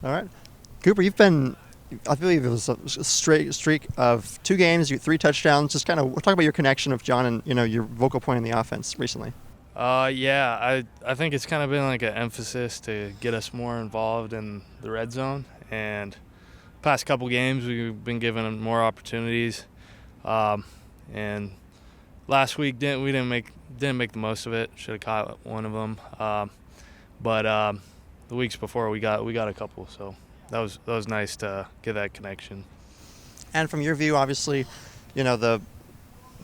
All right. Cooper, you've been, I believe it was a straight streak of 2 games, 3 touchdowns. Just kind of talk about your connection of John and, your vocal point in the offense recently. Yeah, I think it's kind of been like an emphasis to get us more involved in the red zone. And past couple games, we've been given more opportunities. And last week we didn't make the most of it. Should have caught one of them. But the weeks before we got a couple, so that was nice to get that connection. And from your view, obviously, the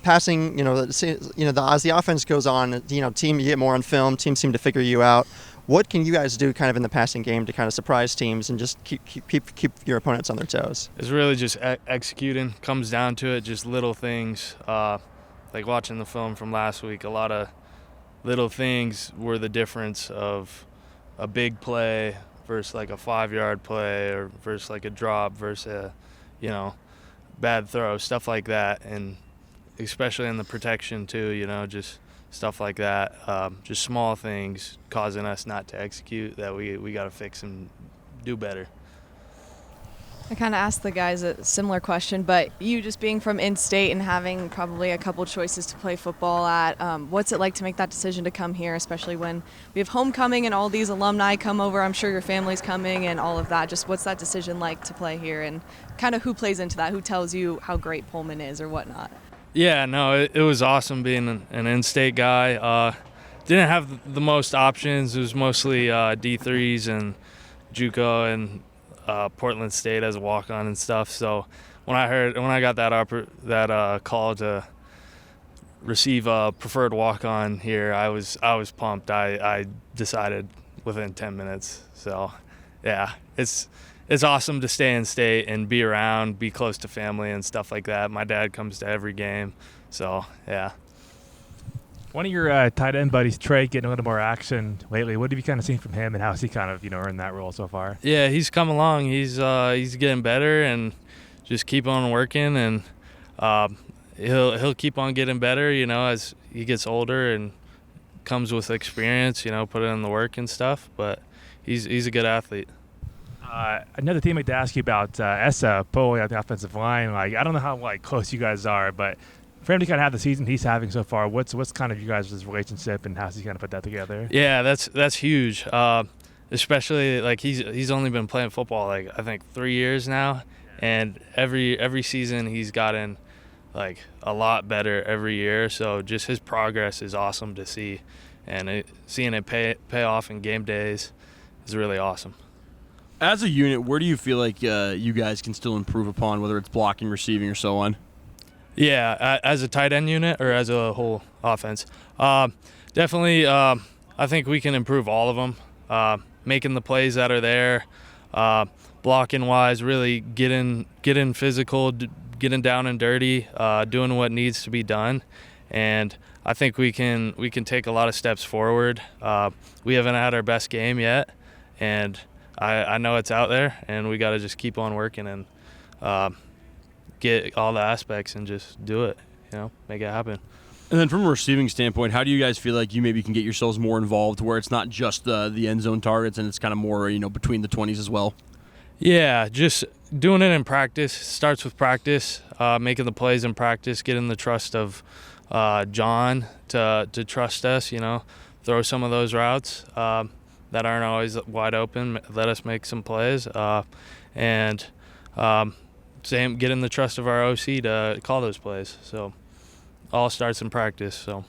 passing, as the offense goes on, team, you get more on film, teams seem to figure you out. What can you guys do kind of in the passing game to kind of surprise teams and just keep your opponents on their toes? It's really just executing. Comes down to it, just little things. Like watching the film from last week, a lot of little things were the difference of a big play versus like a 5-yard play, or versus like a drop versus a, bad throw, stuff like that. And especially in the protection too, just stuff like that. Just small things causing us not to execute that we got to fix and do better. I kind of asked the guys a similar question, but you just being from in-state and having probably a couple choices to play football at, what's it like to make that decision to come here, especially when we have homecoming and all these alumni come over? I'm sure your family's coming and all of that. Just what's that decision like to play here, and kind of who plays into that? Who tells you how great Pullman is or whatnot? Yeah, no, it was awesome being an in-state guy. Didn't have the most options. It was mostly D3s and JUCO and Portland State as a walk-on and stuff. So when I got that call to receive a preferred walk-on here, I was pumped. I decided within 10 minutes. So yeah, it's awesome to stay in state and be around, be close to family and stuff like that. My dad comes to every game, so yeah. One of your tight end buddies, Trey, getting a little more action lately. What have you kind of seen from him, and how's he kind of earned that role so far? Yeah, he's come along. He's getting better, and just keep on working, and he'll keep on getting better. As he gets older and comes with experience. Put in the work and stuff. But he's a good athlete. Another teammate to ask you about Essa Poli on the offensive line. I don't know how close you guys are, but for him to kind of have the season he's having so far, what's kind of you guys' relationship, and how's he kind of put that together? Yeah, that's huge. Especially he's only been playing football I think 3 years now, and every season he's gotten a lot better every year. So just his progress is awesome to see, and seeing it pay off in game days is really awesome. As a unit, where do you feel like you guys can still improve upon, whether it's blocking, receiving, or so on? Yeah, as a tight end unit or as a whole offense? Definitely, I think we can improve all of them. Making the plays that are there, blocking-wise, really getting physical, getting down and dirty, doing what needs to be done. And I think we can take a lot of steps forward. We haven't had our best game yet, and I know it's out there, and we got to just keep on working and get all the aspects and just do it, make it happen. And then from a receiving standpoint, how do you guys feel like you maybe can get yourselves more involved where it's not just the end zone targets and it's kind of more, between the 20s as well? Yeah, just doing it in practice. Starts with practice, making the plays in practice, getting the trust of John to trust us, throw some of those routes that aren't always wide open, let us make some plays, and getting the trust of our OC to call those plays. So all starts in practice. So